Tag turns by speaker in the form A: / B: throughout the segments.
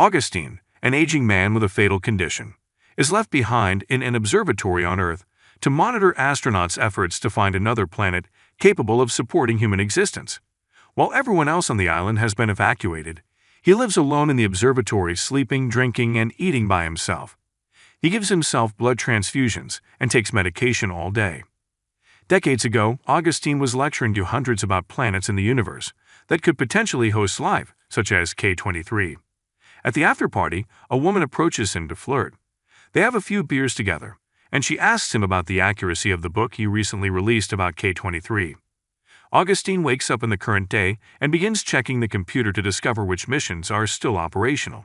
A: Augustine, an aging man with a fatal condition, is left behind in an observatory on Earth to monitor astronauts' efforts to find another planet capable of supporting human existence. While everyone else on the island has been evacuated, he lives alone in the observatory, sleeping, drinking, and eating by himself. He gives himself blood transfusions and takes medication all day. Decades ago, Augustine was lecturing to hundreds about planets in the universe that could potentially host life, such as K23. At the after-party, a woman approaches him to flirt. They have a few beers together, and she asks him about the accuracy of the book he recently released about K23. Augustine wakes up in the current day and begins checking the computer to discover which missions are still operational.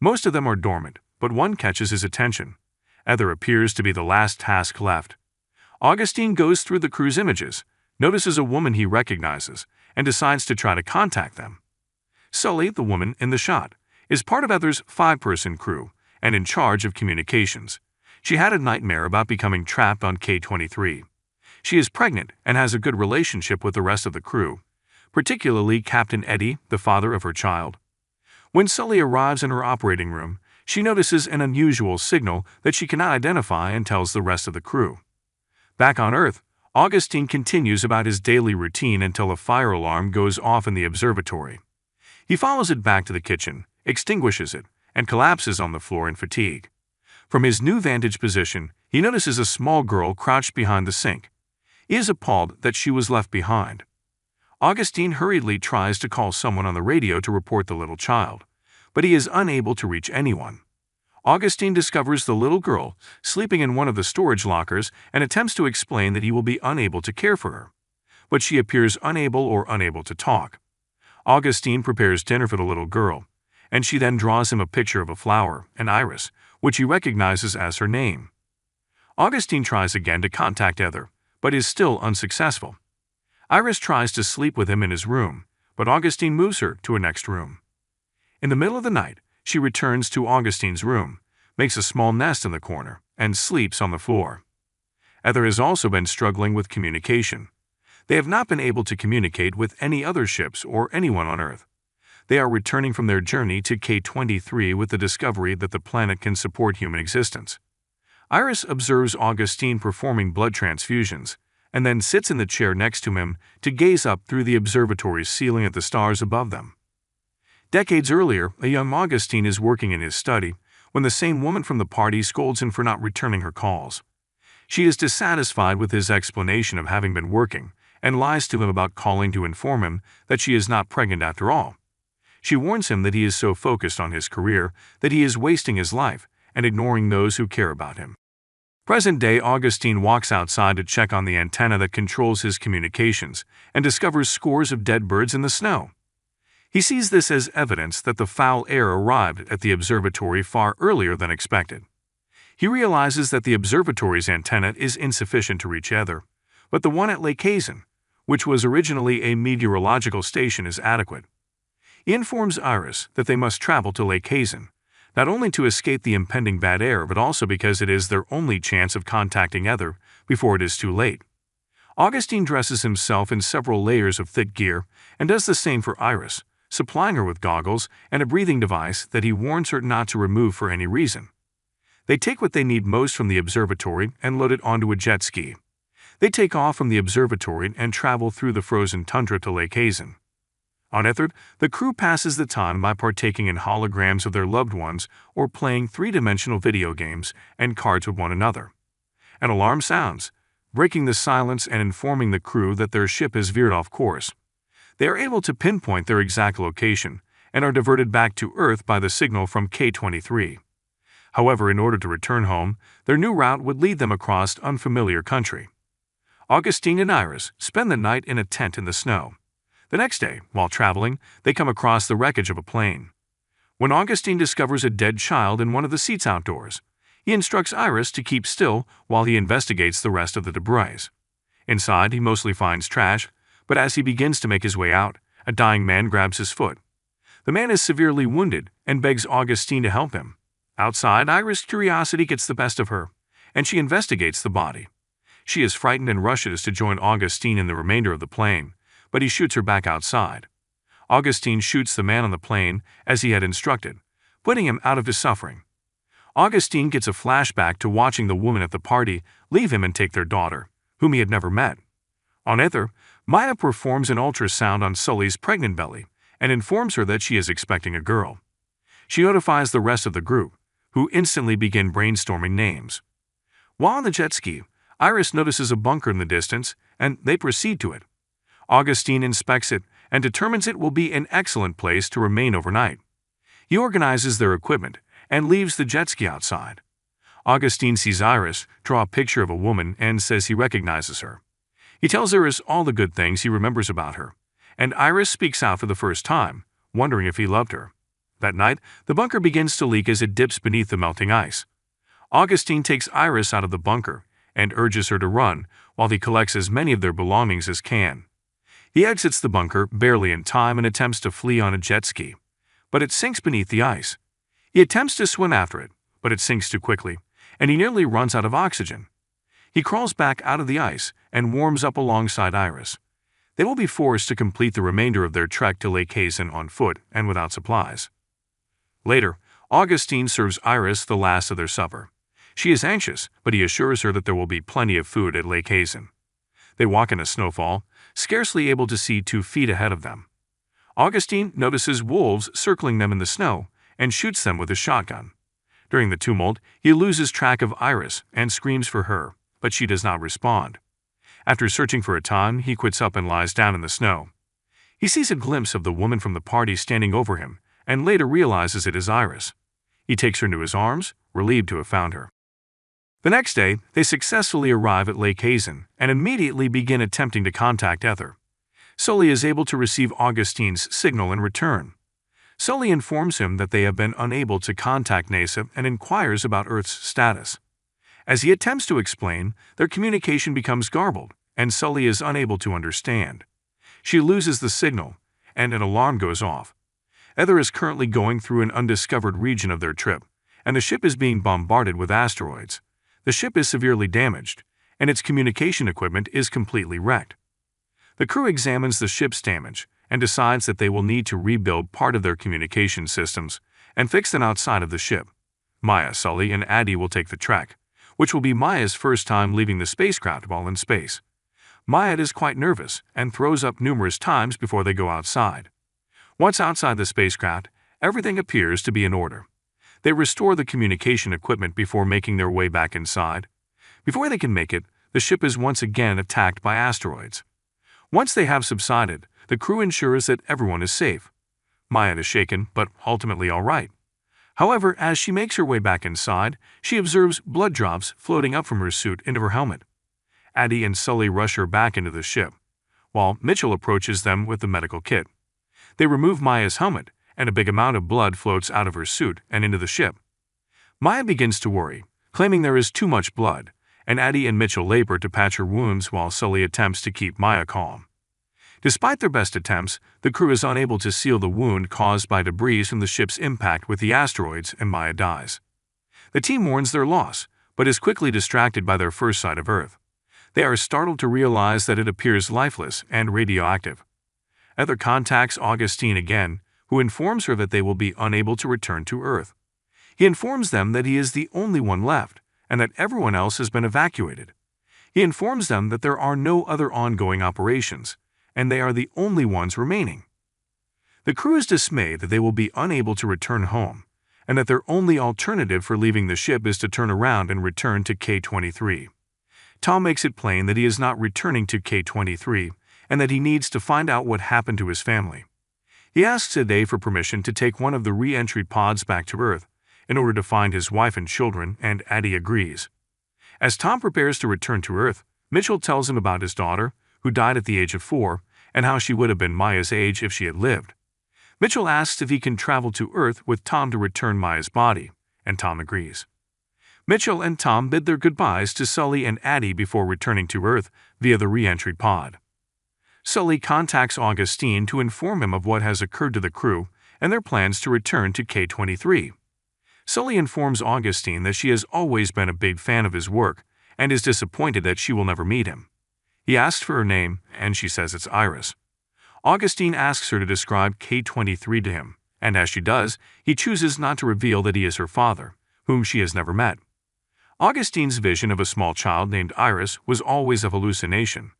A: Most of them are dormant, but one catches his attention. Ether appears to be the last task left. Augustine goes through the crew's images, notices a woman he recognizes, and decides to try to contact them. Sully, the woman in the shot, is part of Ether's 5-person crew and in charge of communications. She had a nightmare about becoming trapped on K23. She is pregnant and has a good relationship with the rest of the crew, particularly Captain Eddie, the father of her child. When Sully arrives in her operating room, she notices an unusual signal that she cannot identify and tells the rest of the crew. Back on Earth, Augustine continues about his daily routine until a fire alarm goes off in the observatory. He follows it back to the kitchen, extinguishes it, and collapses on the floor in fatigue. From his new vantage position, he notices a small girl crouched behind the sink. He is appalled that she was left behind. Augustine hurriedly tries to call someone on the radio to report the little child, but he is unable to reach anyone. Augustine discovers the little girl sleeping in one of the storage lockers and attempts to explain that he will be unable to care for her, but she appears unable to talk. Augustine prepares dinner for the little girl, and she then draws him a picture of a flower, an iris, which he recognizes as her name. Augustine tries again to contact Ether, but is still unsuccessful. Iris tries to sleep with him in his room, but Augustine moves her to a next room. In the middle of the night, she returns to Augustine's room, makes a small nest in the corner, and sleeps on the floor. Ether has also been struggling with communication. They have not been able to communicate with any other ships or anyone on Earth. They are returning from their journey to K23 with the discovery that the planet can support human existence. Iris observes Augustine performing blood transfusions, and then sits in the chair next to him to gaze up through the observatory's ceiling at the stars above them. Decades earlier, a young Augustine is working in his study when the same woman from the party scolds him for not returning her calls. She is dissatisfied with his explanation of having been working and lies to him about calling to inform him that she is not pregnant after all. She warns him that he is so focused on his career that he is wasting his life and ignoring those who care about him. Present-day Augustine walks outside to check on the antenna that controls his communications and discovers scores of dead birds in the snow. He sees this as evidence that the foul air arrived at the observatory far earlier than expected. He realizes that the observatory's antenna is insufficient to reach Ether, but the one at Lake Hazen, which was originally a meteorological station, is adequate. He informs Iris that they must travel to Lake Hazen, not only to escape the impending bad air but also because it is their only chance of contacting Ether before it is too late. Augustine dresses himself in several layers of thick gear and does the same for Iris, supplying her with goggles and a breathing device that he warns her not to remove for any reason. They take what they need most from the observatory and load it onto a jet ski. They take off from the observatory and travel through the frozen tundra to Lake Hazen. On Ether, the crew passes the time by partaking in holograms of their loved ones or playing three-dimensional video games and cards with one another. An alarm sounds, breaking the silence and informing the crew that their ship has veered off course. They are able to pinpoint their exact location and are diverted back to Earth by the signal from K23. However, in order to return home, their new route would lead them across unfamiliar country. Augustine and Iris spend the night in a tent in the snow. The next day, while traveling, they come across the wreckage of a plane. When Augustine discovers a dead child in one of the seats outdoors, he instructs Iris to keep still while he investigates the rest of the debris. Inside, he mostly finds trash, but as he begins to make his way out, a dying man grabs his foot. The man is severely wounded and begs Augustine to help him. Outside, Iris' curiosity gets the best of her, and she investigates the body. She is frightened and rushes to join Augustine in the remainder of the plane, but he shoots her back outside. Augustine shoots the man on the plane as he had instructed, putting him out of his suffering. Augustine gets a flashback to watching the woman at the party leave him and take their daughter, whom he had never met. On Ether, Maya performs an ultrasound on Sully's pregnant belly and informs her that she is expecting a girl. She notifies the rest of the group, who instantly begin brainstorming names. While on the jet ski, Iris notices a bunker in the distance, and they proceed to it. Augustine inspects it and determines it will be an excellent place to remain overnight. He organizes their equipment and leaves the jet ski outside. Augustine sees Iris draw a picture of a woman and says he recognizes her. He tells Iris all the good things he remembers about her, and Iris speaks out for the first time, wondering if he loved her. That night, the bunker begins to leak as it dips beneath the melting ice. Augustine takes Iris out of the bunker and urges her to run while he collects as many of their belongings as can. He exits the bunker barely in time and attempts to flee on a jet ski, but it sinks beneath the ice. He attempts to swim after it, but it sinks too quickly, and he nearly runs out of oxygen. He crawls back out of the ice and warms up alongside Iris. They will be forced to complete the remainder of their trek to Lake Hazen on foot and without supplies. Later, Augustine serves Iris the last of their supper. She is anxious, but he assures her that there will be plenty of food at Lake Hazen. They walk in a snowfall, scarcely able to see 2 feet ahead of them. Augustine notices wolves circling them in the snow and shoots them with a shotgun. During the tumult, he loses track of Iris and screams for her, but she does not respond. After searching for a time, he quits up and lies down in the snow. He sees a glimpse of the woman from the party standing over him and later realizes it is Iris. He takes her into his arms, relieved to have found her. The next day, they successfully arrive at Lake Hazen and immediately begin attempting to contact Ether. Sully is able to receive Augustine's signal in return. Sully informs him that they have been unable to contact NASA and inquires about Earth's status. As he attempts to explain, their communication becomes garbled, and Sully is unable to understand. She loses the signal, and an alarm goes off. Ether is currently going through an undiscovered region of their trip, and the ship is being bombarded with asteroids. The ship is severely damaged, and its communication equipment is completely wrecked. The crew examines the ship's damage and decides that they will need to rebuild part of their communication systems and fix them outside of the ship. Maya, Sully, and Addie will take the trek, which will be Maya's first time leaving the spacecraft while in space. Maya is quite nervous and throws up numerous times before they go outside. Once outside the spacecraft, everything appears to be in order. They restore the communication equipment before making their way back inside. Before they can make it, the ship is once again attacked by asteroids. Once they have subsided, the crew ensures that everyone is safe. Maya is shaken, but ultimately all right. However, as she makes her way back inside, she observes blood drops floating up from her suit into her helmet. Addie and Sully rush her back into the ship, while Mitchell approaches them with the medical kit. They remove Maya's helmet, and a big amount of blood floats out of her suit and into the ship. Maya begins to worry, claiming there is too much blood, and Addie and Mitchell labor to patch her wounds while Sully attempts to keep Maya calm. Despite their best attempts, the crew is unable to seal the wound caused by debris from the ship's impact with the asteroids, and Maya dies. The team mourns their loss, but is quickly distracted by their first sight of Earth. They are startled to realize that it appears lifeless and radioactive. Ether contacts Augustine again, who informs her that they will be unable to return to Earth. He informs them that he is the only one left, and that everyone else has been evacuated. He informs them that there are no other ongoing operations, and they are the only ones remaining. The crew is dismayed that they will be unable to return home, and that their only alternative for leaving the ship is to turn around and return to K-23. Tom makes it plain that he is not returning to K-23, and that he needs to find out what happened to his family. He asks Addie for permission to take one of the re-entry pods back to Earth in order to find his wife and children, and Addie agrees. As Tom prepares to return to Earth, Mitchell tells him about his daughter, who died at the age of 4, and how she would have been Maya's age if she had lived. Mitchell asks if he can travel to Earth with Tom to return Maya's body, and Tom agrees. Mitchell and Tom bid their goodbyes to Sully and Addie before returning to Earth via the re-entry pod. Sully contacts Augustine to inform him of what has occurred to the crew and their plans to return to K-23. Sully informs Augustine that she has always been a big fan of his work and is disappointed that she will never meet him. He asks for her name, and she says it's Iris. Augustine asks her to describe K-23 to him, And as she does, he chooses not to reveal that he is her father, whom she has never met. Augustine's vision of a small child named Iris was always a hallucination.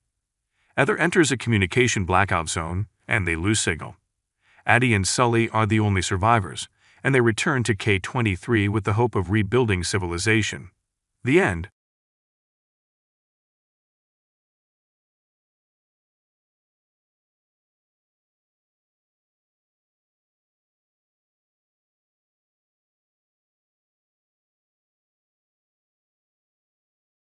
A: Heather enters a communication blackout zone, and they lose signal. Addie and Sully are the only survivors, and they return to K-23 with the hope of rebuilding civilization. The end.